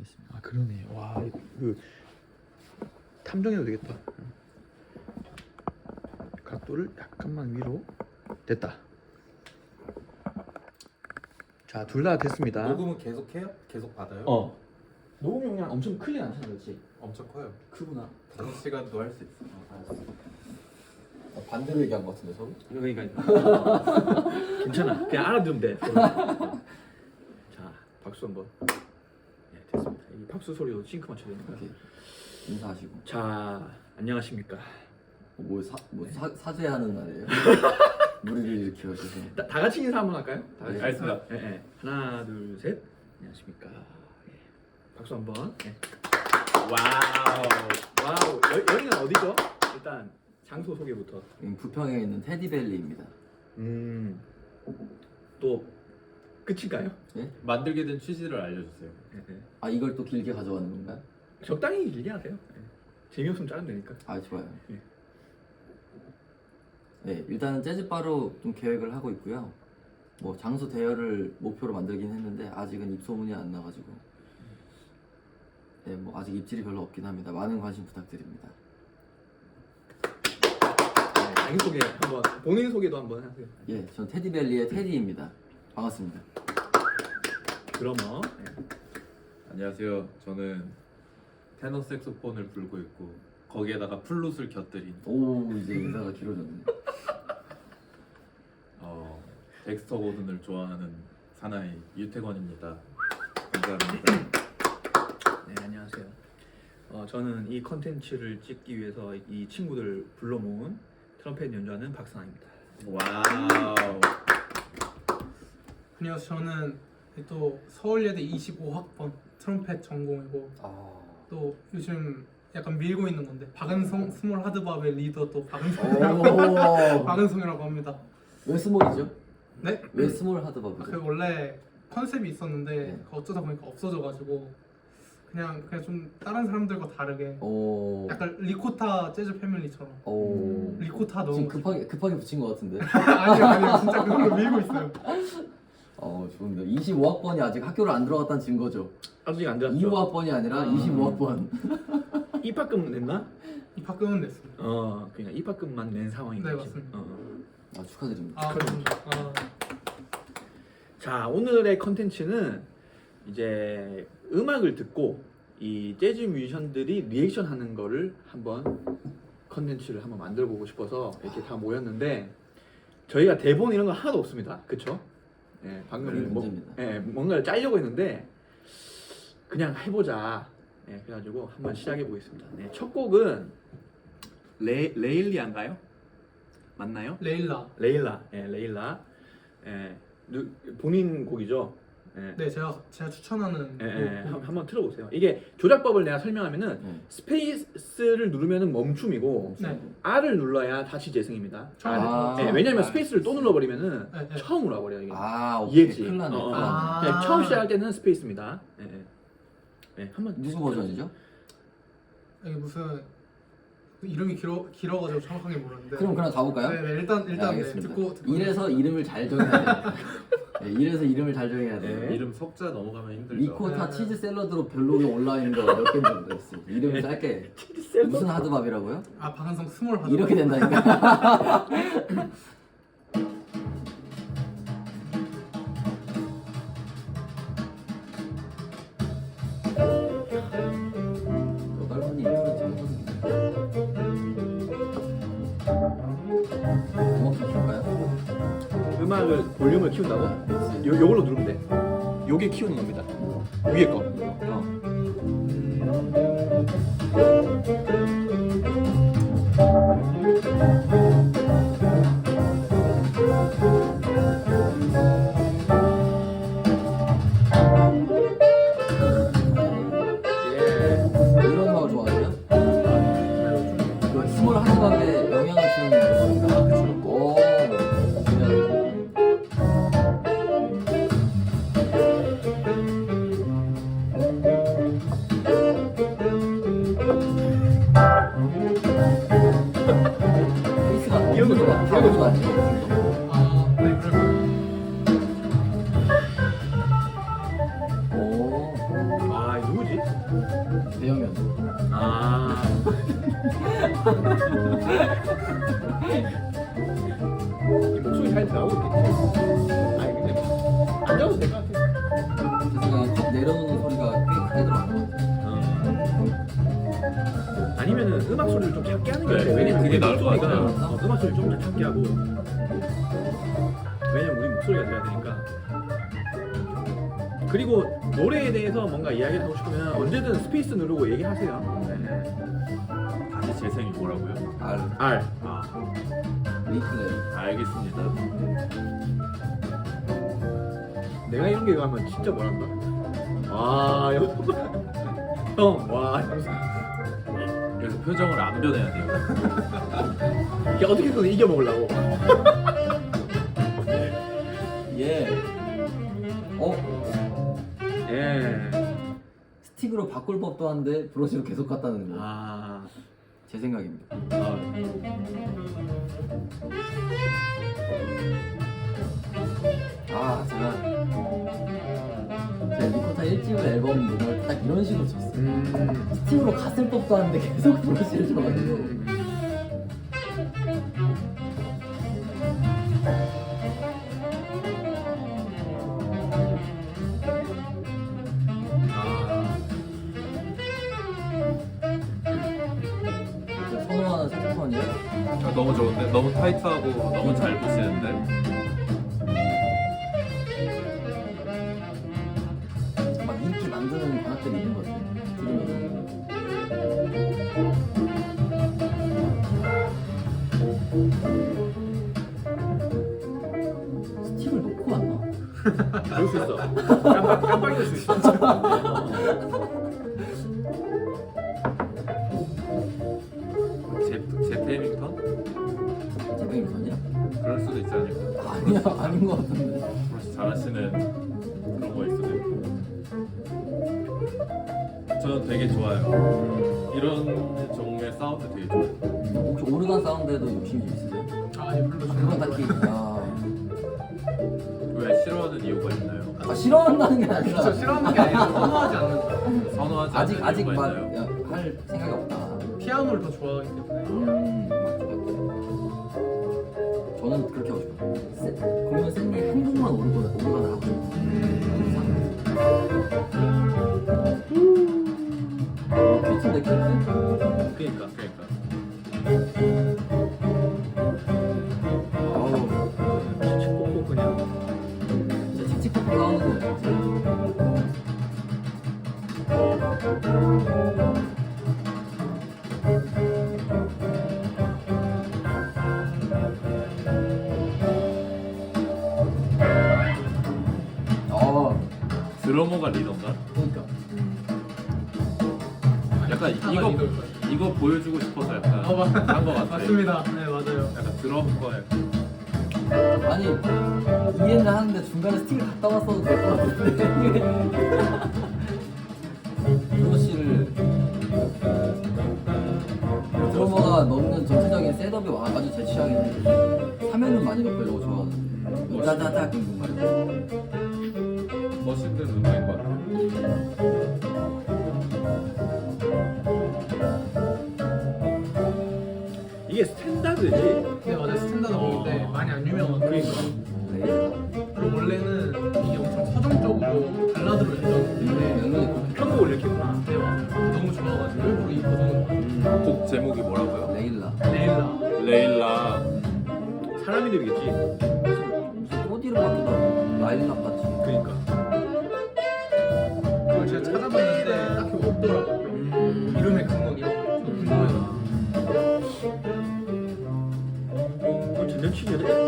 하겠습니다. 아 그러네. 와, 그 탐정해도 되겠다. 각도를 약간만 위로. 됐다. 자, 둘 다 됐습니다. 녹음은 계속 해요? 계속 받아요? 녹음 용량 엄청 크진 않잖아, 그렇지? 엄청 커요. 크구나. 5시간도 할 수 있어. 알았어. 반대로 얘기한 것 같은데 서로? 그러니까 괜찮아. 그냥 알아들으면 돼. 자, 박수 한번. 네, 됐습니다. 이 박수 소리도 싱크 맞춰야 되니까. 오케이. 인사하시고. 자, 안녕하십니까. 사죄하는 날이에요? 무리를 일으켜 주셔서. 다 같이 인사 한번 할까요? 다 같이. 네, 알겠습니다. 네, 네. 하나, 둘, 셋. 안녕하십니까. 예. 박수 한번. 네. 와우. 여기는 어디죠? 일단 장소 소개부터. 부평에 있는 테디밸리입니다. 또 끝인가요? 네? 만들게 된 취지를 알려주세요. 네, 네. 아 이걸 또 길게 가져가는 건가요? 적당히 길게 하세요. 네. 재미없으면 자르면 되니까. 아 좋아요. 네. 네, 일단은 재즈바로 좀 계획을 하고 있고요. 뭐 장소 대여를 목표로 만들긴 했는데 아직은 입소문이 안 나가지고 네, 뭐 아직 입질이 별로 없긴 합니다. 많은 관심 부탁드립니다. 네, 자기소개 한번, 본인 소개도 한번 하세요. 예, 전 테디밸리의 테디입니다. 반갑습니다. 드러머. 네. 안녕하세요. 저는 테너 색소폰을 불고 있고 거기에다가 플룻을 곁들인 오 이제 인사가 길어졌네. 덱스터 고든을 좋아하는 사나이 유태권입니다. 감사합니다. 네, 안녕하세요. 저는 이 컨텐츠를 찍기 위해서 이 친구들 불러 모은 트럼펫 연주하는 박상입니다. 와우. 안녕하세요. 저는 또 서울예대 25학번 트럼펫 전공이고 또 요즘 약간 밀고 있는 건데 박은성 스몰 하드밥의 리더 또 박은성이라고, 박은성이라고 합니다. 왜 스몰이죠? 네? 왜 스몰 하드밥이죠? 그 원래 컨셉이 있었는데 네. 그거 어쩌다 보니까 없어져가지고 그냥 좀 다른 사람들과 다르게 오. 약간 리코타 재즈 패밀리처럼 오. 리코타 지금 넣은 급하게 붙인 것 같은데. 아니요 진짜 그걸로 밀고 있어요. 좋은데 25학번이 아직 학교를 안 들어갔다는 증거죠. 아직 안 들었죠? 25학번이 아니라 25학번. 입학금 냈나? 입학금은 냈습니다. 그냥 입학금만 낸 상황인 네, 거지. 맞습니다. 축하드립니다. 감사합니다. 자, 오늘의 컨텐츠는 이제 음악을 듣고 이 재즈 뮤지션들이 리액션 하는 거를 한번 컨텐츠를 한번 만들어 보고 싶어서 이렇게 다 모였는데 저희가 대본 이런 거 하나도 없습니다. 그쵸? 예, 방금 그게 문제입니다. 뭔가를 짜려고 했는데 그냥 해보자. 예, 그래가지고 한번 시작해 보겠습니다. 네, 첫 곡은 레일리아인가요? 맞나요? 레일라. 레일라. 예, 본인 곡이죠. 예. 네, 제가 추천하는 한번 틀어보세요. 이게 조작법을 내가 설명하면은 네. 스페이스를 누르면은 멈춤이고 네. R을 눌러야 다시 재생입니다. 처음에 예, 왜냐면 스페이스를 또 눌러버리면은 네, 네. 처음으로 와버려 이게. 오케이. 이해지? 큰일 나네. 큰일 나네. 그냥 처음 시작할 때는 스페이스입니다. 예, 한번 누구 버전이죠? 이게 무슨 이름이 길어가지고 정확하게 모르는데. 그럼 그냥 가볼까요? 네, 일단 네, 네, 알겠습니다. 듣고 이래서 이름을 잘 정해야 돼요. 네, 이래서 이름을 잘 정해야 돼요. 네. 이름 석자 넘어가면 힘들죠. 리코타 네. 치즈 샐러드로 블로그에 올라와 있는 거 몇 개인지 모르겠어요. 이름을 짧게. 무슨 하드밥이라고요? 박은성 스몰 하드. 이렇게 된다니까. 여달분이 일부러 잘못했는데. 음악 좀 키울까요? 음악을 볼륨을 키운다고? 요걸로 누르면 돼. 요게 키우는 겁니다. 위에 거. 이런 음악을 좋아하세요? 그 스몰 하드밥에 영향을 주는 음악인가? 오, 그냥 페이스가 이런 거 좋아. 이런 거 아니에요? 네, 그럴 오, 누구지? 대형현. 아. 이 목소리 잘 나오고 있겠지. 아니 근데 안 잡아도 될 것 같아. 제 생각에 컵 내려놓는 소리가 꽤 크게 들어간 것 같아요. 아니면은 음악 소리를 좀 작게 하는 게 네, 어때? 왜냐면 그게 우리 나을 것 목소리가 같아요. 음악 소리 좀 더 작게 하고. 왜냐면 우리 목소리가 돼야 되니까. 그리고 노래에 대해서 뭔가 이야기를 하고 싶으면 언제든 스페이스 누르고 얘기하세요. 네. 다시 재생이 뭐라고요? R, R. 아, 리플레이. 알겠습니다. 내가 이런 게 가면 진짜 뭐란다. 아, 형, 와, 그래서 표정을 안 변해야 돼요. 이게 어떻게든 이겨 먹으려고. 예. 예. 스틱으로 바꿀 법도 한데 브러쉬로 계속 갖다는 거. 아, 제 생각입니다. 제가 제 리코타 1집 앨범 녹음을 딱 이런 식으로 쳤어요. 스틱으로 갔을 법도 한데 계속 브러쉬를 줘가지고. 선호하는 색소폰이요? 너무 좋은데? 너무 타이트하고 너무 잘 보시는데? 막 인기 만드는 관악들이 있는 것 같아요. 들으면. 스틱을 놓고 왔나? 그럴 수 있어. 깜빡일 수 있어. 제트 해밍턴? 제백인턴이야? 그럴 수도 있지 않을까? 아니야, 아닌 것 같은데. 혹시 잘하시는 그런 거 있으세요? 저는 되게 좋아요. 이런 종류의 사운드 되게 좋아요. 혹시 오르간 사운드에도 욕심이 좀 있으세요? 아니 별로 그건 좋아하는 딱히 거예요. 왜 싫어하는 이유가 있나요? 싫어한다는 게 아니라 저 싫어하는 게 아니라 선호하지 않는 거. 선호하지 아직 않는 아직 이유가 막 있나요? 할 생각이 없다. 피아노를 더 좋아하기 때문에. 맞죠, 맞죠. 저는 그렇게 하고 싶어요. 그러면 쌤이 한 곡만 오르간을 하고 싶어요. 큐트인데 큐트? 그러니까. 아우 칙칙폭폭 그냥. 진짜 칙칙폭폭 나오는 거예요. 드러머가 리더인가? 그러니까 약간 이거 보여주고 싶어서 약간 한거 같아. 맞습니다. 네 맞아요. 약간 드럼거 약간. 아니 이해는 하는데 중간에 스틱을 갖다 놨어도 될 것 같은데 브러쉬를 드러머가 넣는 전체적인 셋업이 아주 제 취향인데 3회는 많이 넣으려고 좋아하는데 우다다닥 있는 말고 멋있는 음악인 것 같아. 이게 스탠다드지. 네 맞아요. 스탠다드 곡인데 많이 안 유명한 거. 그러니까. 네. 그리고 원래는 이게 엄청 서정적으로 발라드로 연주하는데 멜로디 그렇게 편곡을 이렇게 했구나. 네, 너무 좋아가지고 일부러 이 버전을 곡 제목이 뭐라고요? 레일라 레일라. 레일라. 사람 이름이겠지. 무슨 꽃 이름 같기도 하고 라일락 같이 그러니까. 그걸 제가 찾아봤는데 딱히 없더라고요. 이름의 근원 이런 거. 저 궁금해요.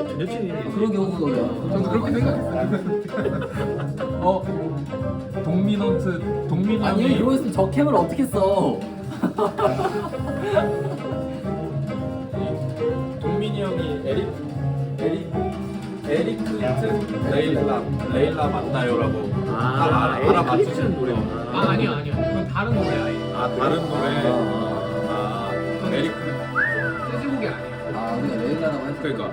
전여친이 그런 경우도 저도 그렇게 생각했어요. 동민이 아니 이러고 있으면 저 캠을 어떻게 써? 동민이 형이 에리크트 레일라 맞나요라고 에릭 노래구나. 아 아니요. 그건 다른 노래 아예. 다른 노래 에리크 재즈곡이 아니에요. 아 우리가 레일라라고 했어. 그러니까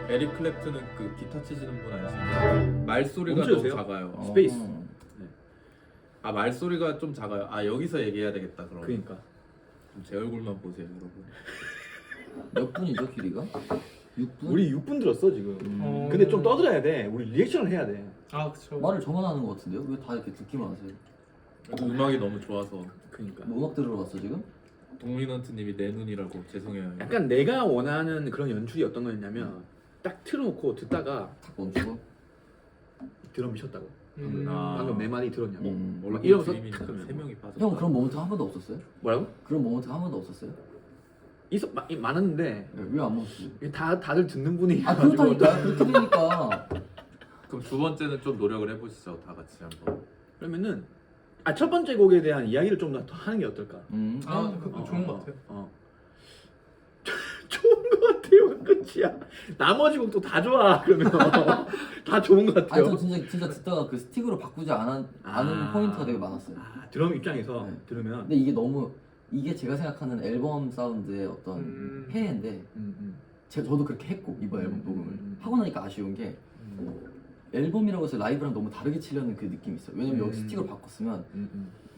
에릭 클랩트는 그 기타 치시는 분 아니신가요? 말소리가 너무 멈춰주세요. 작아요. 스페이스. 아 말소리가 좀 작아요. 아 여기서 얘기해야 되겠다 그럼. 그러니까 제 얼굴만 보세요 여러분. 몇 분이죠 길이가? 6분? 우리 6분 들었어 지금. 근데 좀 떠들어야 돼. 우리 리액션을 해야 돼. 아 그쵸. 말을 저만 하는 것 같은데요? 왜 다 이렇게 듣기만 하세요? 음악이 너무 좋아서 그러니까. 뭐 음악 들으러 갔어 지금? 동민헌트님이 내 눈이라고 죄송해요. 약간 내가 원하는 그런 연출이 어떤 거였냐면 딱 틀어놓고 듣다가 탁 멈추고 드럼 미쳤다고. 아. 방금 내 말이 들었냐고. 원래 이러면서 드림이 탁 하면 세 명이 빠져. 형 그런 모먼트 한 번도 없었어요? 뭐라고? 그런 모먼트 한 번도 없었어요? 많았는데 왜 안 먹었어요? 다들 듣는 분이 아 그렇다니까 그렇게 되니까 그럼 두 번째는 좀 노력을 해보시죠 다 같이 한번. 그러면은 첫 번째 곡에 대한 이야기를 좀 더 하는 게 어떨까? 아 그거 좋은 것 같아요. 좋은 것 같아요. 끝이야. 나머지 곡도 다 좋아. 그러면 다 좋은 것 아니 같아요. 저 진짜 듣다가 그 스틱으로 바꾸지 않은 포인트가 되게 많았어요. 드럼 입장에서 네. 들으면 근데 이게 제가 생각하는 앨범 사운드의 어떤 폐해인데 저도 그렇게 했고 이번 앨범 녹음을 하고 나니까 아쉬운 게 앨범이라고 해서 라이브랑 너무 다르게 치려는 그 느낌이 있어요. 왜냐면 여기 스틱으로 바꿨으면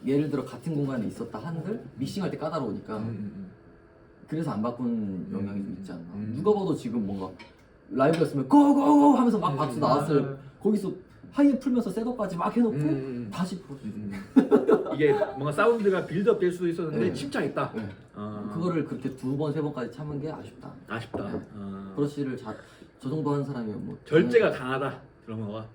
예를 들어 같은 공간에 있었다 한들 믹싱할 때 까다로우니까 그래서 안 바꾼 영향이 좀 있지 않나. 누가 봐도 지금 뭔가 라이브였으면 고고고 하면서 막 박수 나왔을 거기서 하이에 풀면서 셋업까지 막 해놓고 다시 풀어주고 이게 뭔가 사운드가 빌드업 될 수도 있었는데 네. 침착했다. 네. 그거를 그렇게 2번, 3번까지 참은 게 아쉽다. 아쉽다. 네. 브러쉬를 저 정도 하는 사람이면 뭐 절제가 강하다. 드러머가.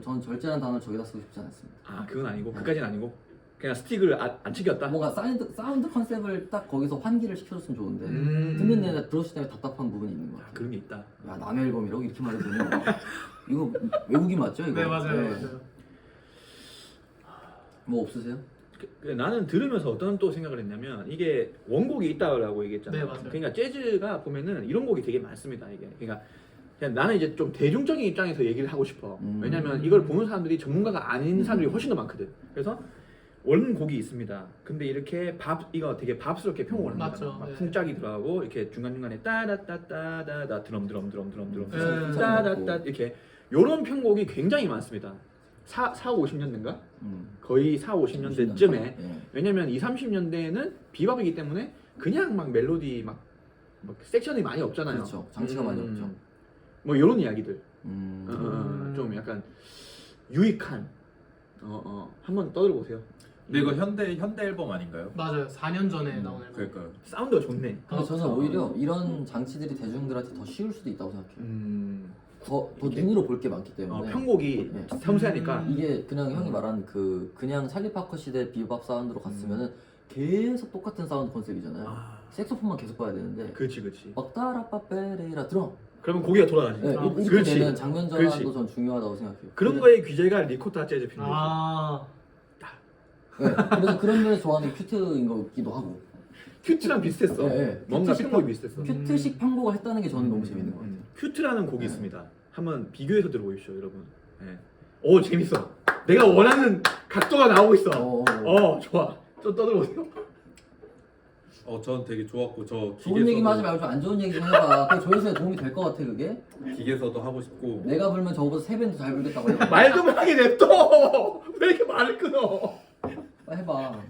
전 절제란 단어를 저기다 쓰고 싶지 않았습니다. 그건 아니고 그까지는 아니고 그냥 스틱을 안 치겼다. 뭔가 사운드 컨셉을 딱 거기서 환기를 시켜줬으면 좋은데 듣는 내내 브러쉬 때문에 답답한 부분이 있는 것 같아요. 그런 게 있다. 야 남의 앨범이라고 이렇게 말해주면 이거 외국인 맞죠? 이거? 네 맞아요. 맞아요. 뭐 없으세요? 나는 들으면서 어떤 또 생각을 했냐면 이게 원곡이 있다고 얘기했잖아. 네, 맞아요. 그러니까 재즈가 보면은 이런 곡이 되게 많습니다. 이게 그러니까 그냥 나는 이제 좀 대중적인 입장에서 얘기를 하고 싶어. 왜냐면 이걸 보는 사람들이 전문가가 아닌 사람들이 훨씬 더 많거든. 그래서 원곡이 있습니다. 근데 이렇게 이거 되게 밥스럽게 편곡을 하는 맞죠. 거야. 막 네. 풍짝이 들어가고 이렇게 중간 중간에 따다따따다다 드럼 네. 따다따 이렇게 요런 편곡이 굉장히 많습니다. 4, 50년대인가? 거의 4, 50년대쯤에 네. 왜냐면 20, 30년대에는 비밥이기 때문에 그냥 막 멜로디 막 섹션이 많이 없잖아요. 그렇죠. 장치가 많이 없죠. 뭐 이런 이야기들 음. 좀 약간 유익한 한번 떠들어보세요. 근데 이거 현대 앨범 아닌가요? 맞아요. 4년 전에 나온 앨범. 그러니까요. 사운드가 좋네. 근데 저는 오히려 이런 장치들이 대중들한테 더 쉬울 수도 있다고 생각해요. 더 이렇게? 눈으로 볼 게 많기 때문에 편곡이 네. 섬세하니까 이게 그냥 형이 말한 그냥 찰리 파커 시대 비밥 사운드로 갔으면은 계속 똑같은 사운드 컨셉이잖아요. 색소폰만 계속 봐야 되는데 그렇지. 막 따라빠빼레라 드럼 그러면 고기가 돌아가지. 네, 이렇게 그렇지. 되는 장면 그렇지. 전환도 전 중요하다고 생각해요. 그런 거에 귀재가 리코타 재즈 필름. 네, 그래서 그런 면에서 좋아하는 게 큐트인 거기도 하고 큐트랑 비슷했어. 네, 뭔가 큐트식 편곡이 비슷했어. 큐트식 편곡을 했다는 게 저는 너무 재밌는 것 같아요. 큐트라는 곡이 네. 있습니다. 한번 비교해서 들어보십시오, 여러분. 네. 오 재밌어. 내가 원하는 각도가 나오고 있어. 좋아. 좀 떠들어보세요. 저는 되게 좋았고 좋은 얘기만 하지 말고 좀 안 좋은 얘기 좀 해봐. 그게 조회수에 도움이 될 것 같아 그게. 기계서도 하고 싶고 내가 불면 저보다 3배는 더 잘 불겠다고 해봐. 말 좀 하게 냅둬. 왜 이렇게 말을 끊어? 빨리 해봐.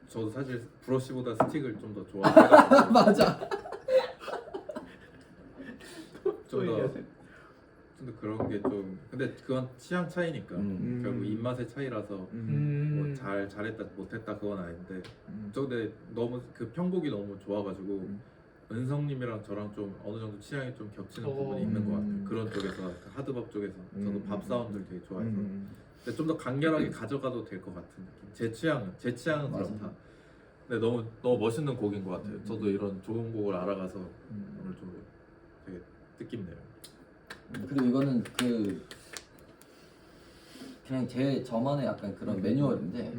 저도 사실 브러쉬보다 스틱을 좀 더 좋아해가지고 맞아. 좀 더 그런 게 좀 근데 그건 취향 차이니까 결국 입맛의 차이라서 뭐 잘했다 못했다 그건 아닌데 저 근데 너무 그 편곡이 너무 좋아가지고 은성님이랑 저랑 좀 어느 정도 취향이 좀 겹치는 부분이 있는 것 같아요. 그런 쪽에서 그 하드밥 쪽에서 저도 밥 사운드를 되게 좋아해서 근데 좀 더 강렬하게 가져가도 될 것 같은 느낌. 제 취향은 맞아. 그렇다. 근데 너무 멋있는 곡인 것 같아요. 저도 이런 좋은 곡을 알아가서 오늘 좀 되게 뜻깊네요. 그리고 이거는 그냥 저만의 약간 그런 매뉴얼인데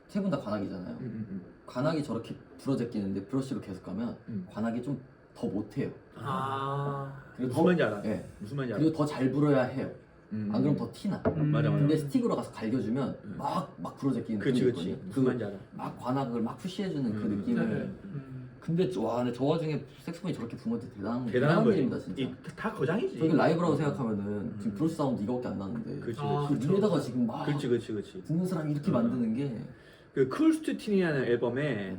세 분 다 관악이잖아요. 관악이 저렇게 부러제끼는데 브러쉬로 계속 가면 관악이 좀 더 못해요. 그리고 무슨 말인지 알아. 네. 무슨 말인지 알아. 그리고 더 잘 불어야 해요. 안 그러면 더 티나. 맞아. 근데 스틱으로 가서 갈겨주면 막 부러제끼는 그렇지. 느낌이 있거든요. 무슨 말인지 알아. 막 관악을 막 푸시해주는 그 느낌을 근데 근데 저 와중에 색소폰이 저렇게 부는 건 대단한 대단한 거예요. 일입니다 진짜. 다 거장이지. 저게 라이브라고 생각하면은 지금 브루스 사운드 이거밖에 안 나는데 그렇지, 아, 그 그쵸. 위에다가 지금 막 그렇지. 듣는 사람이 이렇게 만드는 게 그 쿨스튜틴이라는 앨범에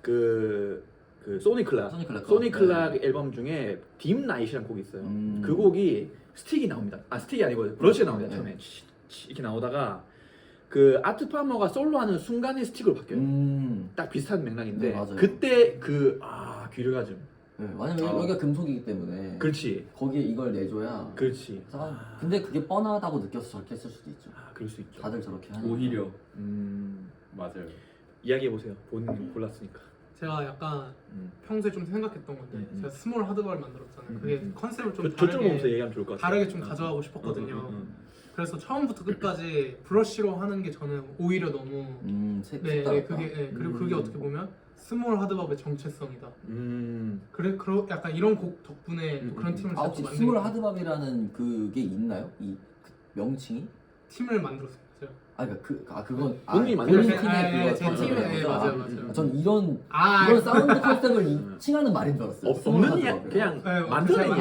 그 소니클락 소니클락 앨범 중에 딥 나잇이라는 곡이 있어요. 음. 그 곡이 스틱이 나옵니다. 스틱이 아니고 브러쉬가 나옵니다. 네. 처음에 이렇게 나오다가 그 아트 파머가 솔로하는 순간에 스틱으로 바뀌어요. 딱 비슷한 맥락인데 네, 맞아요. 그때 귀를 가즘. 네, 왜냐면 여기가 금속이기 때문에 그렇지. 거기에 이걸 내줘야 그렇지. 근데 그게 뻔하다고 느껴서 저렇게 했을 수도 있죠. 그럴 수 있죠. 다들 저렇게 하는 오히려 음, 맞아요. 이야기해 보세요. 본인 골랐으니까. 제가 약간 음. 평소에 좀 생각했던 건데 제가 스몰 하드바를 만들었잖아요. 그게 음. 컨셉을 좀 저쪽 보면서 다르게 얘기하면 좋을 것 같아요. 다르게 좀 가져가고 싶었거든요. 음. 그래서 처음부터 끝까지 브러쉬로 하는 게 저는 오히려 너무 그리고 그게 어떻게 보면 스몰 하드밥의 정체성이다. 약간 이런 곡 덕분에 또 그런 팀을 혹시 자꾸 스몰 만들고 하드밥이라는 그게 있나요? 이 명칭이? 팀을 만들었어요. 그건 본인이 만든 본인 팀의 팀의 제 그거 팀의 맞아요. 전 이런 아, 사운드 컨셉을 칭하는 말인 줄 알았어요. 스몰 없는 이야 하드밥을. 그냥 네, 만들어낸 그쵸,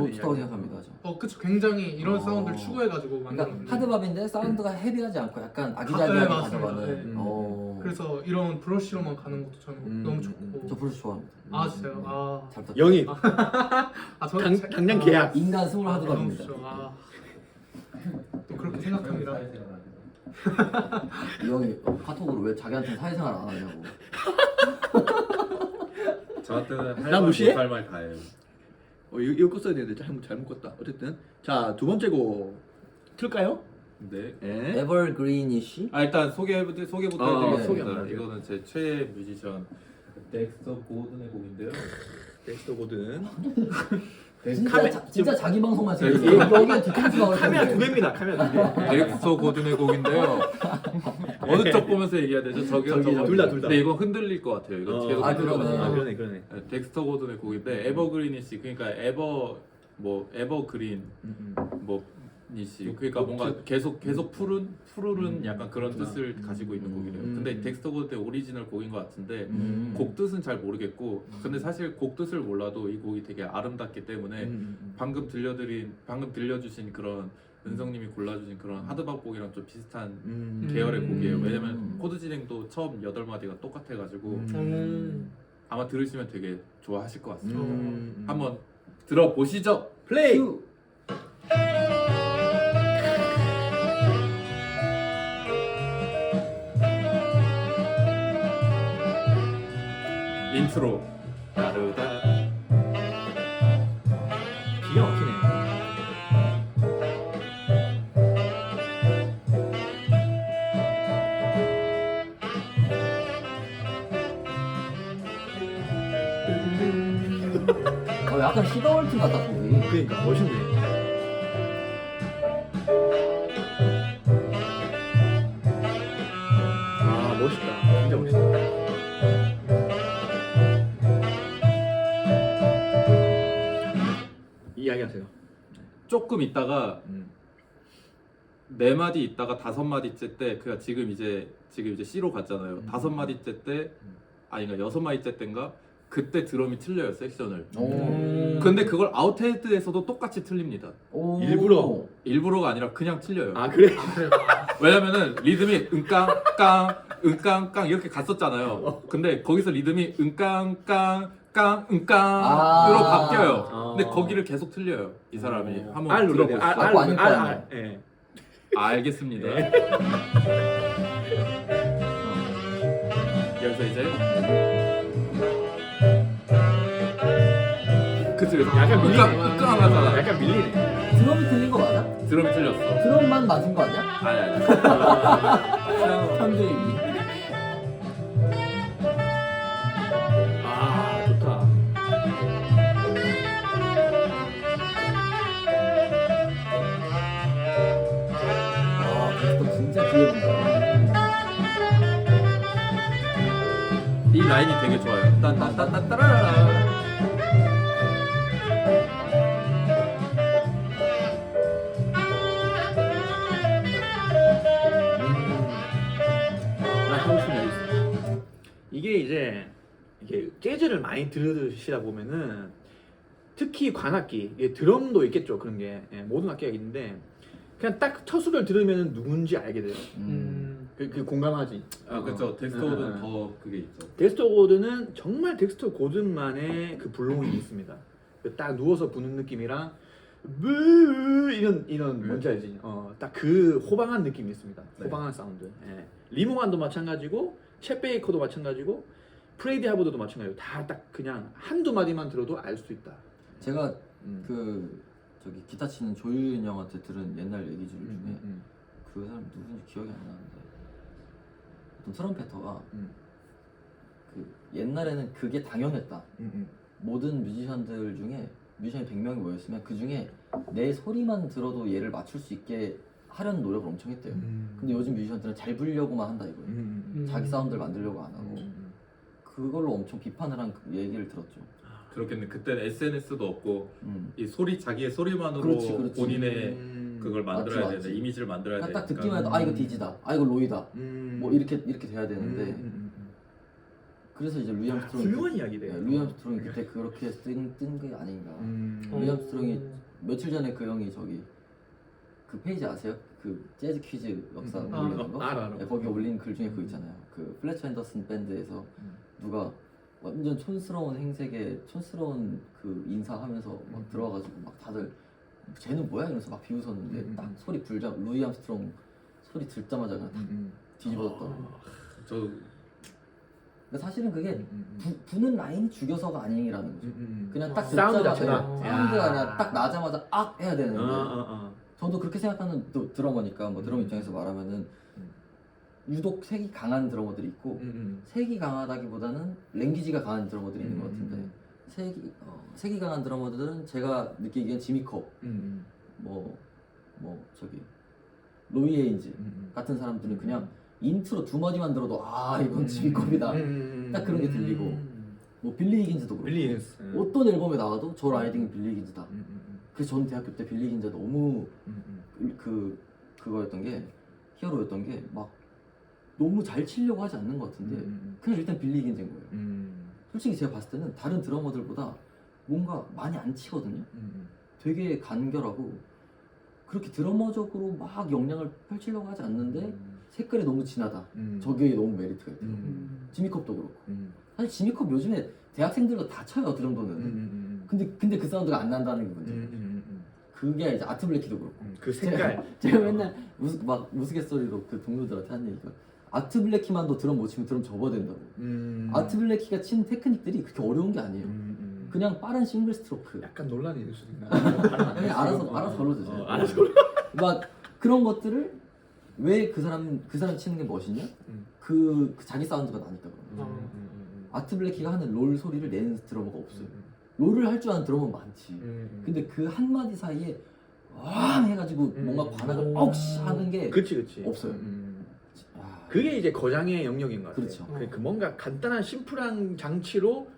이야기. 좋다고 생각합니다. 그쵸. 굉장히 이런 사운드를 어. 추구해가지고 그러니까 만들었는데 하드밥인데 사운드가 헤비하지 않고 약간 네, 아기자기하게 맞습니다. 가져가는. 네. 그래서 이런 브러쉬로만 가는 것도 저는 너무 좋고. 저 브루스 좋아합니다. 아 진짜요? 아, 잘 부탁드립니다. 영희 당장 계약. 인간 스몰 너무 하드밥입니다. 좋죠. 또 그렇게 생각합니다. 이 형이 카톡으로 왜 자기한테 사회생활 안 하냐고. 저한테는 나 할말 무시해? 못할 말 다해요. 이거 써야 되는데 잘못 껐다. 어쨌든 자 두 번째 곡 틀까요? 네. 네. 에버그리니시? 일단 소개부터 네, 해드리겠습니다. 소개 한번 해주세요. 이거는 제 최애 뮤지션 덱스터 고든의 곡인데요. 덱스터 고든. 진짜 자기 방송만 네. 찍는 여기가 뒤통수 나올 카메라 텐데. 두 개입니다. 카메라 두 개. 덱스터 고든의 곡인데요. 어느 쪽 보면서 얘기해야 되죠? 저기요, 저거. 둘 다. 근데 이거 흔들릴 것 같아요. 이거 계속 흔들어가지고. 그러네. 덱스터 고든의 곡인데 에버그리니시 그러니까 에버그린 니시 그러니까 뭔가 계속 푸른 약간 그런 뜻을 가지고 있는 곡이래요. 근데 덱스터 고든의 오리지널 곡인 것 같은데 곡 뜻은 잘 모르겠고 근데 사실 곡 뜻을 몰라도 이 곡이 되게 아름답기 때문에 방금 들려주신 그런 은성님이 골라주신 그런 하드밥 곡이랑 좀 비슷한 계열의 곡이에요. 왜냐면 코드 진행도 처음 8마디가 똑같아가지고 아마 들으시면 되게 좋아하실 것 같습니다. 한번 들어보시죠. 플레이. 인트로 따르다 기가 막히네. 약간 시더월튼 같다 거기. 그러니까 멋있네. 아 멋있다. 진짜 멋있다. 이야기하세요. 조금 있다가 4마디 있다가 5마디째 때 그니까 지금 이제 C로 갔잖아요. 5마디째 때 그러니까 6마디째 때인가 그때 드럼이 틀려요 섹션을. 근데 그걸 아웃헤드에서도 똑같이 틀립니다. 일부러가 아니라 그냥 틀려요. 아 그래? 왜냐면은 리듬이 은깡깡 이렇게 갔었잖아요. 근데 거기서 리듬이 은깡깡 으로 바뀌어요. 근데 거기를 계속 틀려요. 이 사람이 한번 들어보시죠. 예. 알겠습니다. 여기서 이제 그치 약간 밀리네. 은깡하잖아. 약간 밀리네. 드럼이 틀린 거 맞아? 드럼이 틀렸어. 드럼만 맞은 거 아니야? 아니. 현대 아 좋다. 또 진짜 귀해 보인다. 이 라인이 되게 좋아요. 딴딴딴딴따라라. 나 하고 싶은 얘기 있어. 이게 재즈를 많이 들으시다 보면은 특히 관악기, 드럼도 있겠죠 그런 게 모든 악기가 있는데 그냥 딱 첫 소리를 들으면 누군지 알게 돼요. 그 공감하지. 그렇죠. 덱스터워드는 더 그게 있죠. 덱스터 고든은 정말 덱스터 고든만의 그 블로잉이 있습니다. 딱 누워서 부는 느낌이랑 브으 이런 뭔지 알지? 딱 그 호방한 느낌이 있습니다. 호방한 사운드. 리모만도 마찬가지고 챗 베이커도 마찬가지고 프레디 하버드도 마찬가지고 다 딱 그냥 한두 마디만 들어도 알 수 있다. 제가 그 저기 기타 치는 조윤 형한테 들은 옛날 얘기들 중에 그 사람 누군지 기억이 안 나는데 어떤 트럼펫터가 그 옛날에는 그게 당연했다. 모든 뮤지션들 중에 뮤지션이 100명이 모였으면 그 중에 내 소리만 들어도 얘를 맞출 수 있게 하려는 노력을 엄청 했대요. 근데 요즘 뮤지션들은 잘 부르려고만 한다 이거예요. 자기 사운드를 만들려고 안 하고 그걸로 엄청 비판을 한 그 얘기를 들었죠. 그렇겠네. 그때는 SNS도 없고 이 소리 자기의 소리만으로 그렇지. 본인의 그걸 만들어야 맞지. 되는데 이미지를 만들어야 되니까. 딱 듣기만 해도 아 이거 디지다, 아 이거 로이다, 뭐 이렇게 돼야 되는데 그래서 이제 루이 암스트롱이 훌륭한 이야기네요. 루이 암스트롱이 그때 그렇게 뜬 게 아닌가. 루이 암스트롱이 며칠 전에 그 형이 저기 그 페이지 아세요? 그 재즈 퀴즈 역사 올리는 거? 알아. 네, 거기 올린 글 중에 그거 있잖아요. 그 플래처 앤더슨 밴드에서 누가 완전 촌스러운 행색에 촌스러운 그 인사하면서 막 들어와가지고 막 다들 쟤는 뭐야 이러면서 막 비웃었는데 딱 소리 불자 루이 암스트롱 소리 듣자마자 그냥 딱 뒤집어졌더라고. 저 근데 사실은 그게 부는 라인이 죽여서가 아니라는 거죠. 그냥 딱 사운드 듣자마자 자체가. 사운드가 야. 아니라 딱 나자마자 악 해야 되는데 어. 저도 그렇게 생각하는 또 드러머니까 뭐 드럼 입장에서 말하면은 유독 색이 강한 드러머들이 있고 색이 강하다기보다는 랭귀지가 강한 드러머들이 있는 것 같은데 색이 강한 드러머들은 제가 느끼기엔 지미 컵, 뭐 저기 로이 헤인즈 같은 사람들은 그냥 인트로 두 마디만 들어도 아 이건 지미 컵이다 딱 그런 게 들리고 뭐 빌리 히긴즈도 그렇고 빌리 히긴스. 어떤 앨범에 나와도 저 라이딩은 빌리 히긴즈다. 그래서 저는 대학교 때 빌리 히긴즈가 너무 그거였던 게 히어로였던 게 막 너무 잘 치려고 하지 않는 것 같은데 그냥 일단 빌리 히긴즈인 거예요. 솔직히 제가 봤을 때는 다른 드러머들보다 뭔가 많이 안 치거든요. 되게 간결하고 그렇게 드러머적으로 막 역량을 펼치려고 하지 않는데 색깔이 너무 진하다. 저게 너무 메리트가 있더라고요. 지미컵도 그렇고 사실 지미컵 요즘에 대학생들과 다 쳐요 드럼도는. 근데 그 사운드가 안 난다는 게 문제예요. 그게 이제 아트 블랙키도 그렇고 그 색깔. 제가 맨날 우스갯소리로 그 동료들한테 하는 얘기가 아트 블랙키만도 드럼 못 치면 드럼 접어야 된다고. 아트 블랙키가 친 테크닉들이 그렇게 어려운 게 아니에요. 그냥 빠른 싱글 스트로크. 약간 논란이 있을 수도 있나? 그냥 알아서 걸러주세요. 알아서 막 그런 것들을 왜 그 사람 치는 게 멋있냐? 그 자기 사운드가 나니까 그런. 아트 블랙키가 하는 롤 소리를 내는 드러머가 없어요. 롤을 할 줄 아는 드러머는 많지. 근데 그 한마디 사이에 왕 해가지고 뭔가 관악을 억씨 하는 게 그치. 없어요. 그게 이제 거장의 영역인 것 같아요. 그렇죠. 그 뭔가 간단한 심플한 장치로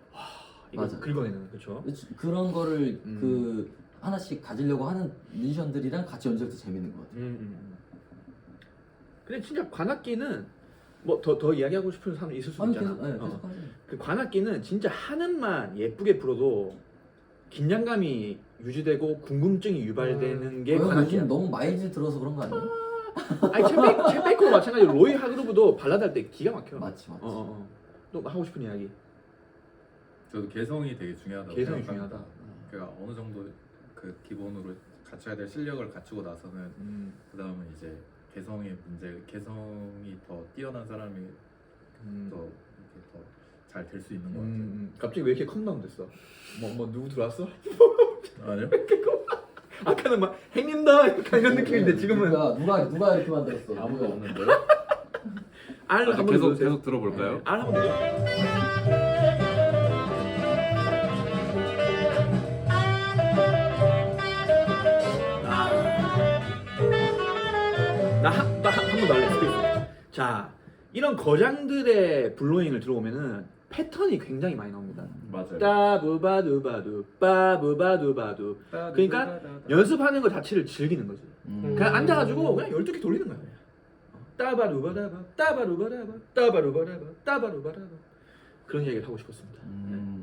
이거 맞아. 긁어내는 그렇죠. 그런 거를 그 하나씩 가지려고 하는 뮤지션들이랑 같이 연주할 때 재밌는 것 같아요. 근데 진짜 관악기는 뭐 더 이야기하고 싶은 사람 있을 수 있잖아. 계속 하죠. 그 관악기는 진짜 하는만 예쁘게 불어도 긴장감이 유지되고 궁금증이 유발되는 게 관악기야. 요즘 너무 마이즈 들어서 그런 거 아니에요? 아니 챗 베이커도 마찬가지로 로이 하그루브도 발라드 할 때 기가 막혀. 맞지. 또 하고 싶은 이야기. 저도 개성이 되게 중요하다고 개성이 생각합니다. 중요하다. 그러니까 어느 정도 그 기본으로 갖춰야 될 실력을 갖추고 나서는 그 다음은 이제 개성의 문제, 개성이 더 뛰어난 사람이 더 이렇게 더 잘 될 수 있는 것 같아요. 갑자기 왜 이렇게 컴다운 됐어? 뭐 누구 들어왔어? 아니요? 아까는 막 행님다 약간 이런 느낌인데 지금은 누가 이렇게 만들었어? 아무도 없는데. R 한번 계속 눌러주세요. 계속 들어볼까요? 네, R 한번 눌러. 한번 날려. 자, 이런 거장들의 블로잉을 들어보면은 패턴이 굉장히 많이 나옵니다. 맞아요. 따부바두바두 빠부바두바두. 그러니까 연습하는 것 자체를 즐기는 거지. 그냥 앉아가지고 그냥 12개 돌리는 거야. 따바루바다바 따바루바다바 따바루바다바 따바루바다바. 그런 얘기를 하고 싶었습니다.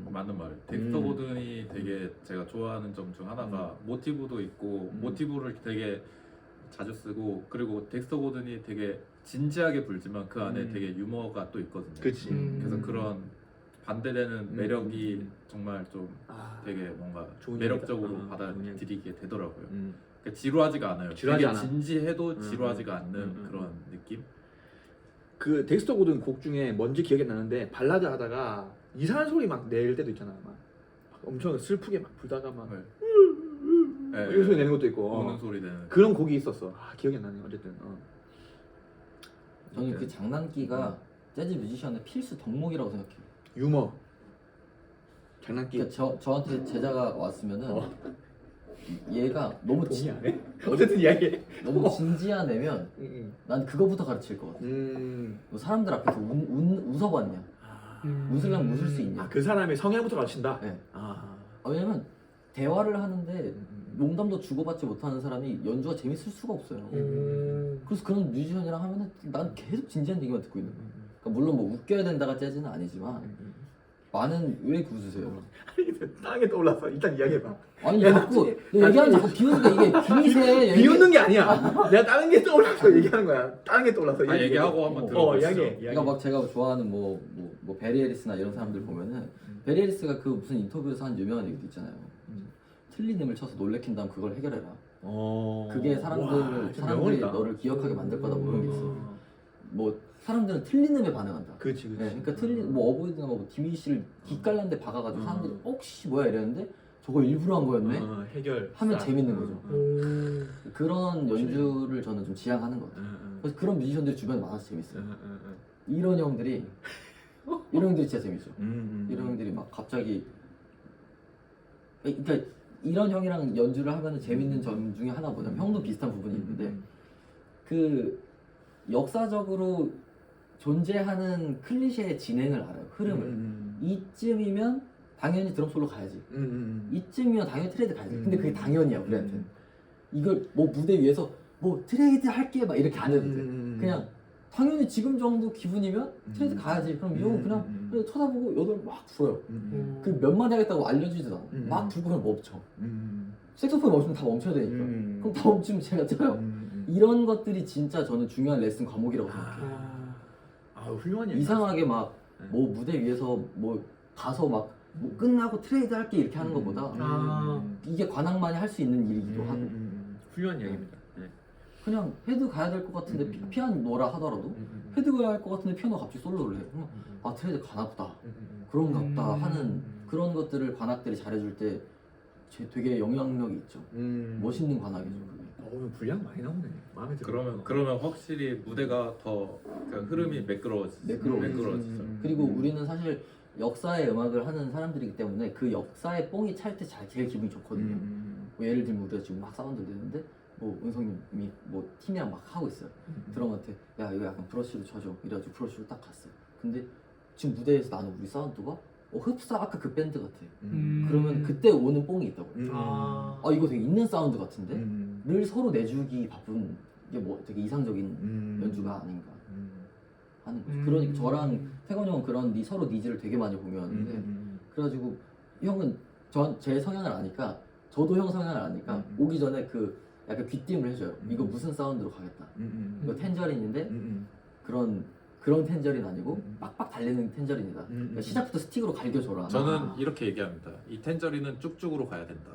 맞는 말이에요. 덱스터 고든이 되게 제가 좋아하는 점 중 하나가 모티브도 있고 모티브를 되게 자주 쓰고 그리고 덱스터 고든이 되게 진지하게 불지만 그 안에 되게 유머가 또 있거든요. 그렇지. 그래서 그런 반대되는 매력이 정말 좀 되게 뭔가 좋은 매력적으로 얘기다. 받아들이게 되더라고요. 그러니까 지루하지가 않아요. 지루하지 되게 않아. 진지해도 지루하지가 않는 그런 느낌? 그 덱스터 고든 곡 중에 뭔지 기억이 나는데 발라드 하다가 이상한 소리 막 낼 때도 있잖아. 막 엄청 슬프게 막 불다가 막 네. 이런 소리 내는 것도 있고 우는 소리 내는 그런 곡이 있었어. 기억이 안 나네. 어쨌든 저는 그 장난기가 재즈 뮤지션의 필수 덕목이라고 생각해요. 유머, 장난기. 그러니까 저한테 제자가 왔으면은 얘가 너무 동의 안 해? 어쨌든 이야기해. 너무 진지한 애면 난 그거부터 가르칠 것 같아. 너 사람들 앞에서 웃어봤냐? 웃으려면 웃을 수 있냐? 그 사람의 성향부터 가르친다. 네. 왜냐면 대화를 하는데 농담도 주고받지 못하는 사람이 연주가 재밌을 수가 없어요. 그래서 그런 뮤지션이랑 하면은 난 계속 진지한 얘기만 듣고 있는 거야. 그러니까 물론 뭐 웃겨야 된다가 재즈는 아니지만 많은 왜 이렇게 웃으세요? 땅에 떠올라서 일단 이야기해봐. 아니 자꾸 얘기하면 자꾸 비웃는데 이게 비웃해. 비웃는 게 아니야. 내가 다른 게 떠올라서 얘기하는 거야. 다른 게 떠올라서. 얘기하고 한번 들어보시죠. 이야기해. 그러니까 막 제가 좋아하는 뭐 베리 해리스나 이런 사람들 보면은 베리 해리스가 그 무슨 인터뷰에서 한 유명한 얘기도 있잖아요. 틀린 음을 쳐서 놀래킨 다음 그걸 해결해라. 그게 사람들이 너를 기억하게 만들 거다 뭐 이런 게 있어. 뭐 사람들은 틀린 음에 반응한다. 그렇지. 네, 그러니까 틀린 뭐 어보이드나 뭐 디미시를 기깔난데 박아가지고 사람들이 혹시 뭐야 이랬는데 저거 일부러 한 거였네. 해결 하면 재밌는 거죠. 그런 연주를 저는 좀 지향하는 것 같아요. 그래서 그런 뮤지션들이 주변에 많아서 재밌어요. 이런 형들이 진짜 재밌죠. 이런 형들이 막 갑자기 그러니까 이런 형이랑 연주를 하면 재밌는 점 중에 하나 뭐냐면 형도 비슷한 부분이 있는데 그 역사적으로 존재하는 클리셰의 진행을 알아요. 흐름을. 이쯤이면 당연히 드럼 솔로 가야지. 이쯤이면 당연히 트레이드 가야지. 근데 그게 당연이야 우리한테는. 이걸 뭐 무대 위에서 뭐 트레이드 할게 막 이렇게 안 해도 돼. 그냥 당연히 지금 정도 기분이면 트레이드 가야지. 그럼 이 형은 그냥 쳐다보고 여덟 막 불어요. 그 몇 마디 하겠다고 알려주지도 않아. 막 불고 그냥 멈춰. 색소폰 멈추면 다 멈춰야 되니까. 그럼 다 멈추면 제가 쳐요. 이런 것들이 진짜 저는 중요한 레슨 과목이라고 생각해요. 훌륭한 얘기. 이상하게 막 뭐 무대 위에서 뭐 가서 막 뭐 끝나고 트레이드 할게 이렇게 하는 것보다 이게 관악만이 할 수 있는 일이기도 하고 훌륭한 얘기입니다. 그냥 헤드 가야 될 것 같은데 피아노라 하더라도 헤드 가야 할 것 같은데 피아노 갑자기 솔로를 해. 그러면 아 트레이드 가나 보다. 그런가 보다 하는 그런 것들을 관악들이 잘해줄 때 되게 영향력이 있죠. 멋있는 관악이죠. 그게. 분량 많이 나오네. 마음에 들어. 그러면 확실히 무대가 더 그러니까 흐름이 매끄러워지죠. 그리고 우리는 사실 역사의 음악을 하는 사람들이기 때문에 그 역사의 뽕이 찰 때 제일 기분이 좋거든요. 뭐 예를 들면 우리가 지금 막 사운드를 내는데 뭐 은성님이 뭐 팀이랑 막 하고 있어요. 드럼한테 야 이거 약간 브러쉬로 쳐줘 이래가지고 브러쉬로 딱 갔어요. 근데 지금 무대에서 나는 우리 사운드가 흡사 아까 그 밴드 같아. 그러면 그때 오는 뽕이 있다고. 이거 되게 있는 사운드 같은데 를 서로 내주기 바쁜 게 뭐 되게 이상적인 연주가 아닌가 하는 거죠. 그러니까 저랑 태건이 형은 그런 서로 니즈를 되게 많이 공유하는데 그래가지고 형은 제 성향을 아니까 저도 형 성향을 아니까 오기 전에 그 약간 귀띔을 해줘요. 이거 무슨 사운드로 가겠다. 이거 텐저린인데 그런 텐저린 아니고 빡빡 달리는 텐저린이다. 그러니까 시작부터 스틱으로 갈겨줘라. 저는 이렇게 얘기합니다. 이 텐저린은 쭉쭉으로 가야 된다.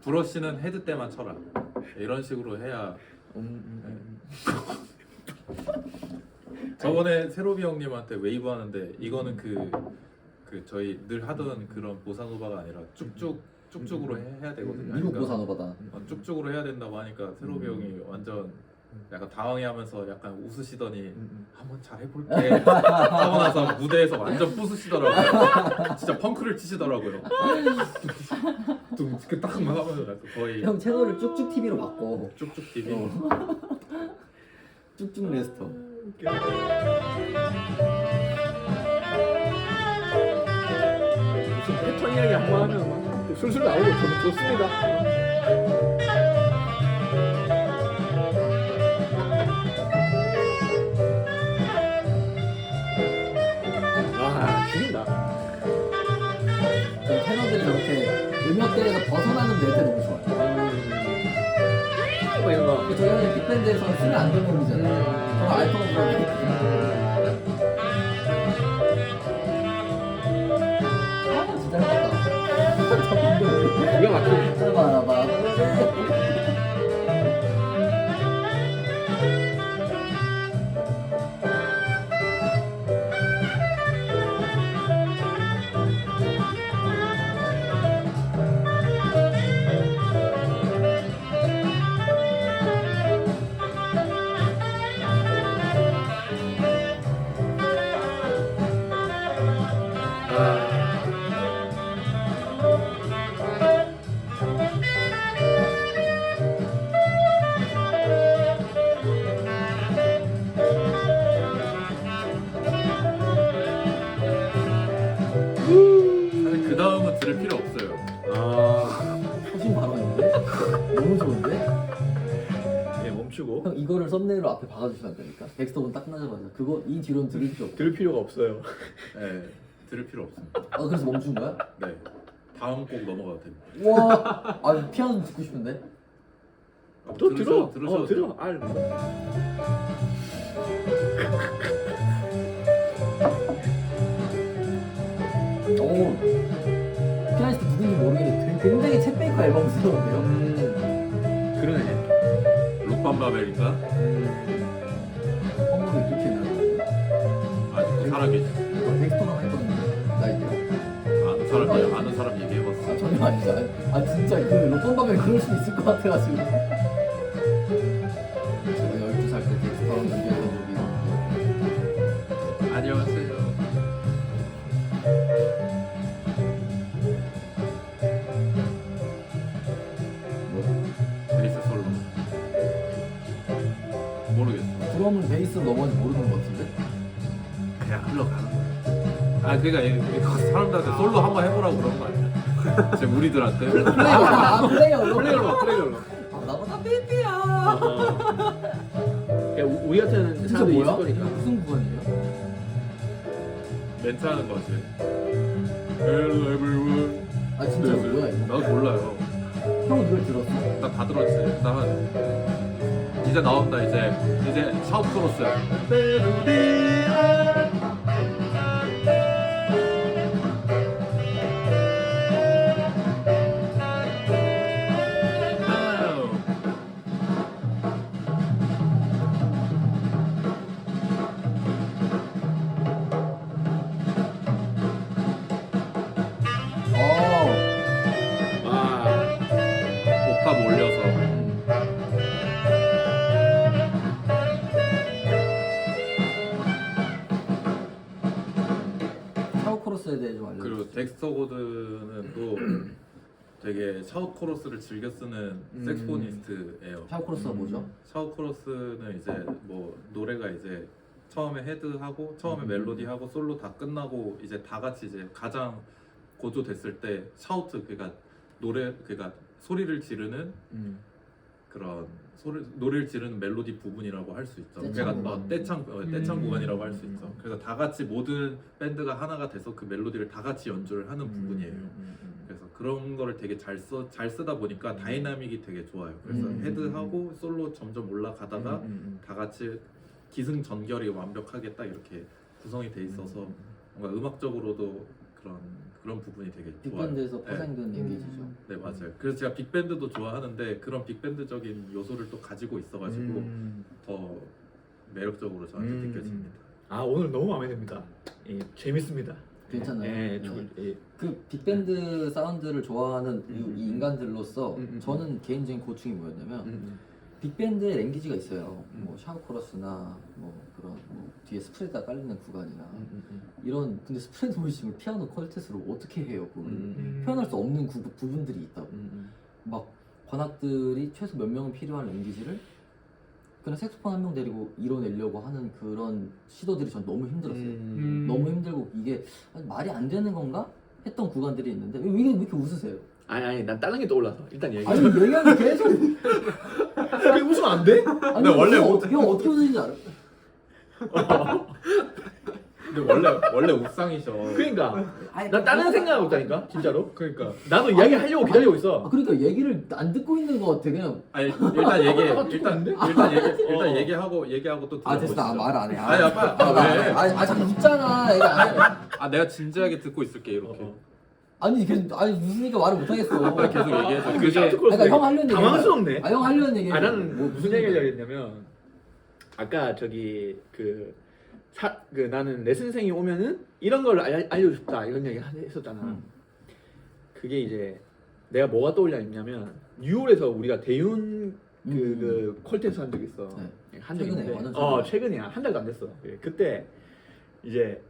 브러쉬는 헤드 때만 쳐라. 이런 식으로 해야. 저번에 세로비 형님한테 웨이브 하는데 이거는 그 저희 늘 하던 그런 보사노바가 아니라 쭉쭉으로 해야 되거든요. 미국 보사노바다. 쭉쭉으로 해야 된다고 하니까 세로비 형이 완전 약간 당황해하면서 약간 웃으시더니 한번 잘 해볼게 하고 나서 무대에서 완전 부수시더라고요. 진짜 펑크를 치시더라고요. 딱 하면서 거의 형 채널을 쭉쭉 TV로 바꿔. 쭉쭉 TV. 쭉쭉 레스터. 무슨 패턴 이야기 한번 하면 막 술술 나오고 저는 좋습니다. 앨범에서 쓰면 안 되는 곡이잖아. 저거 알토가 불러야 아 진짜 해봤다. 기가 막히네. 봐봐. 사실 그 다음은 들을 필요 없어요. 훨씬 바로 있는데? 너무 좋은데? 네, 멈추고 형 이거를 썸네일로 앞에 박아주시면 안 됩니까? 덱스터분 딱 끝나자마자 그거 이 뒤로는 들을 필요 없고. 들을 필요가 없어요. 네, 들을 필요 없습니다. 아 그래서 멈춘 거야? 네, 다음 곡 넘어가도 됩니다. 와, 아 피아노 좀 듣고 싶은데? 또 들어. 들으셔도 들어. 알. 오, 피아니스트 누군지 모르겠는데 굉장히 챗 베이커 앨범스러운데요? 그러네. 록밤바벨인가? 선물을 이렇게 했나? 아직도 살아계시. 덱스터가 했거든요. 나 이제 아는 사람 얘기해봤어. 아 전혀 아니죠. 아 진짜 그 로톤밥에 그럴 수 있을 것 같아가지고. 제가 12살 때 덱스터랑 연기했던 적이 안녕하세요. 베이스 솔로. 모르겠어. 드럼은 베이스로 넘어가지 모르는 것 같은데? 그냥 흘러가는 거야. 아 그러니까 이거 사람들한테 솔로 한번 해보라고 그런 거 아니야? 제 우리들한테. 플레이어로? 플레이어로. 아, 나보다 삐삐야. 야, 우리 같은 진짜 사람들이 뭐야? 있을 거니까. 무슨 구간이에요? 멘트 하는 거지. Hello everyone. 아 진짜 뭐야 이거? 나도 몰라요. 형은 그걸 들었어? 나 다 들었지. 나는 이제 나온다 이제 샤우트 코러스. 어. 와. 옥탑 올려서. 샤워 코러스에 대해 좀 알려주세요. 그리고 덱스터 고드는 또 되게 샤우 코러스를 즐겨 쓰는 색스포니스트예요. 샤워 코러스가 뭐죠? 샤우 코러스는 이제 뭐 노래가 이제 처음에 헤드하고 처음에 멜로디하고 솔로 다 끝나고 이제 다 같이 이제 가장 고조됐을 때 샤우트 그러니까 소리를 지르는 그런 노래를 지르는 멜로디 부분이라고 할 수 있죠. 떼창 그러니까 구간. 떼창 구간이라고 할 수 있죠. 그래서 다 같이 모든 밴드가 하나가 돼서 그 멜로디를 다 같이 연주를 하는 부분이에요. 그래서 그런 거를 되게 잘 쓰다 보니까 다이나믹이 되게 좋아요. 그래서 헤드하고 솔로 점점 올라가다가 다 같이 기승전결이 완벽하게 딱 이렇게 구성이 돼 있어서 뭔가 음악적으로도 그런 부분이 되게 좋아요. 빅밴드에서 파생된 얘기죠. 네 맞아요. 그래서 제가 빅밴드도 좋아하는데 그런 빅밴드적인 요소를 또 가지고 있어가지고 더 매력적으로 저한테 느껴집니다. 아 오늘 너무 마음에 듭니다. 예, 재밌습니다. 괜찮아요. 예, 네. 예. 그 빅밴드 사운드를 좋아하는 이 인간들로서 저는 개인적인 고충이 뭐였냐면 빅밴드의 랭귀지가 있어요. 뭐 샤워 코러스나 뭐 그런 뭐 뒤에 스프레드가 깔리는 구간이나 이런 근데 스프레드 모이싱을 피아노 퀄텟으로 어떻게 해요? 표현할 수 없는 부분들이 있다고. 막 관악들이 최소 몇 명은 필요한 랭귀지를 그냥 색소폰 한 명 데리고 이뤄내려고 하는 그런 시도들이 전 너무 힘들었어요. 너무 힘들고 이게 말이 안 되는 건가? 했던 구간들이 있는데 왜 이렇게 웃으세요? 아니 난 다른 게 떠올라서 일단 얘기해. 아니 얘기하면 계속 왜 웃으면 안 돼? 아니 원래 형 어떻게 웃는지 알아? 근데 원래 옥상이셔. 그러니까 아니, 나 다른 생각하고 있다니까 진짜로. 그러니까 나도 이야기 하려고 기다리고 있어. 그러니까 얘기를 안 듣고 있는 것 같아 그냥. 아니 일단 얘기해. 좋은데? 일단 얘기하고 또 아 됐어 들어보시죠. 말 안 해. 아니 아빠 왜? 자꾸 웃잖아. 얘기 안 해. 아 내가 진지하게 듣고 있을게 이렇게. 아니 웃으니까 말을 못 하겠어. 빨리 계속 얘기해줘. 그 샤프크로스 그러니까 형 하려는 얘기. 당황스럽네. 형 하려는 얘기. 나는 뭐 무슨 얘기를 하겠냐면 아까 저기 나는 레슨생이 오면은 이런 걸 알려주고 싶다 이런 얘기 했었잖아. 그게 이제 내가 뭐가 떠올렸냐면 뉴욕에서 우리가 대윤 그 콜텐스 한 적이 있어. 네. 한 적이 최근에, 있는데 완전 최근이야. 한 달도 안 됐어. 그때 이제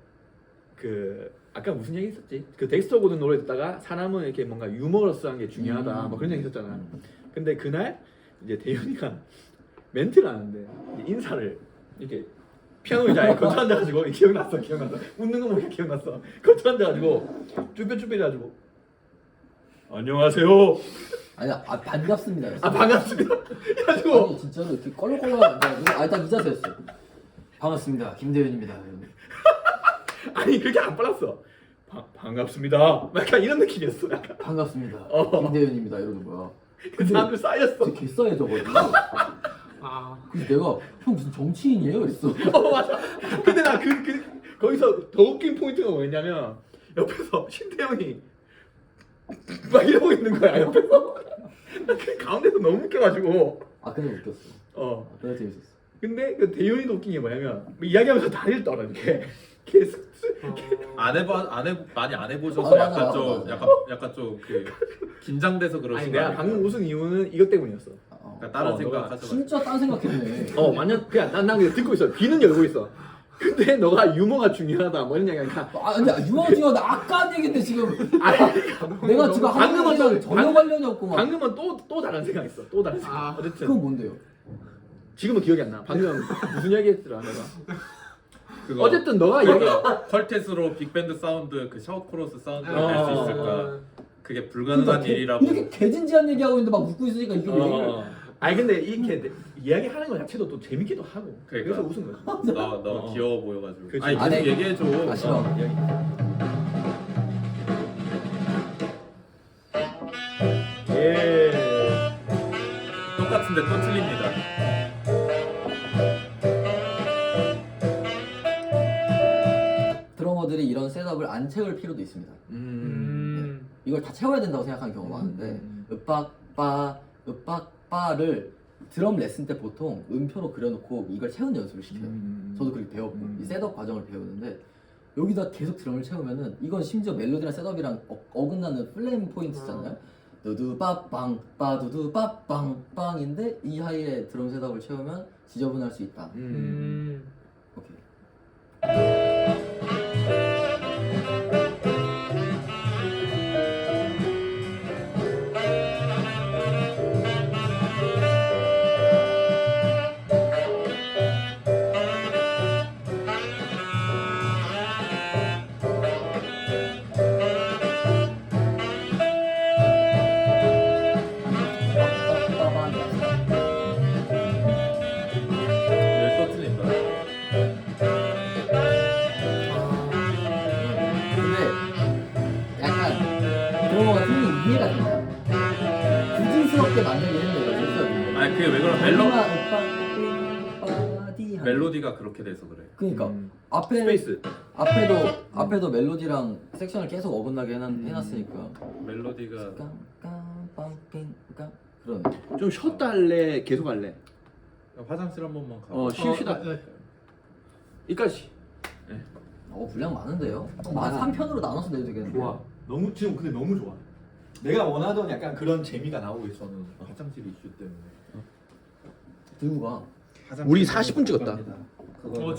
아까 무슨 얘기 했었지? 그 덱스터 고든 노래 듣다가 사람은 이렇게 뭔가 유머러스한 게 중요하다 뭐 그런 얘기 했었잖아. 근데 그날 이제 대윤이가 멘트를 하는데 인사를 이렇게 피아노 의자에 거쳐 앉아가지고 기억났어. 웃는 거 보니까 기억났어. 거쳐 앉아가지고 쭈뼛쭈뼛해가지고 안녕하세요. 아니 반갑습니다. 반갑습니다. 해가지고 아니 진짜로 이렇게 껄렁껄렁. 일단 이 자세였어. 반갑습니다. 김대현입니다. 아니 그렇게 안 빨랐어. 반갑습니다. 약간 이런 느낌이었어. 약간 반갑습니다. 김대현입니다. 이러는 거야. 그 사람들 쌓였어. 되게 개싸해져거든. 아 그래서 내가 형 무슨 정치인이에요? 그랬어. 맞아. 근데 나 거기서 더 웃긴 포인트가 뭐였냐면 옆에서 신태영이 막 이러고 있는 거야 옆에서. 그 가운데서 너무 웃겨가지고. 근데 웃겼어. 그래 재밌었어. 근데 그 대윤이도 웃긴 게 뭐냐면 뭐 이야기하면서 다리를 떨어 이렇게. 계속. 많이 안 해보셔서 맞아. 약간 좀 그 긴장돼서 그러신 아니 거 내가 아니에요? 방금 웃은 이유는 이것 때문이었어. 그러니까 다른 생각 너가 하지 마. 진짜 딴 생각했네. 완전 그냥 난 그냥 듣고 있어. 귀는 열고 있어. 근데 너가 유머가 중요하다 뭐 이런 얘기하니까 근데 유명한 지가 나 아까 한 얘긴데 지금 아니 내가 지금 하는 방금은 얘기랑 또- 전혀 관련이 없고 막. 방금은 또 다른 생각 있어. 또 다른 생각. 어쨌든 그건 뭔데요? 지금은 기억이 안 나. 방금 무슨 얘기 했더라 내가. 그거 어쨌든 너가 이야기 퀄텟으로 빅밴드 사운드 그 샤워 코러스 사운드 어. 낼 수 있을까? 그게 불가능한 일이라고. 이렇게 개진지한 얘기하고 있는데 막 웃고 있으니까 이게 얘기를. 아니 근데 이렇게 이야기하는 거 자체도 또 재밌기도 하고. 그러니까. 그래서 웃은 거지. 너 귀여워 보여가지고. 그치. 아니 계속 얘기해줘. 싫어. 이야기. 예. 똑같은데 또 틀립니다. 드러머들이 이런 셋업을 안 채울 필요도 있습니다. 이걸 다 채워야 된다고 생각하는 경우가 많은데 윽박빠를 드럼 레슨 때 보통 음표로 그려놓고 이걸 채우는 연습을 시켜요. 저도 그렇게 배웠고 이 셋업 과정을 배우는데 여기다 계속 드럼을 채우면은 이건 심지어 멜로디랑 셋업이랑 어긋나는 플레임 포인트잖아요. 두두빠빵 빠두두빠빵 빵인데 이 하이에 드럼 셋업을 채우면 지저분할 수 있다. 오케이. 여기 또 틀린다. 근데 약간 드러머가 틀린 이해가 된다. 부진스럽게 만들긴 했네요. 아니 그게 왜 그런 멜로디가 그렇게 돼서 그래. 그러니까 음. 앞에 스페이스. 앞에도 멜로디랑 섹션을 계속 어긋나게 해놨으니까 멜로디가 깜깜빵ปิ้까 그런. 좀 쉬었다 할래? 계속 할래? 화장실 한 번만 가. 쉬시다. 이까지. 분량 많은데요? 한 3편으로 나눠서 내도 되겠는데. 좋아. 너무 지금 근데 너무 좋아. 내가 원하던 약간 그런 재미가 나오고 있어. 화장실 이슈 때문에. 들고 가. 우리 40분 찍었다. 그거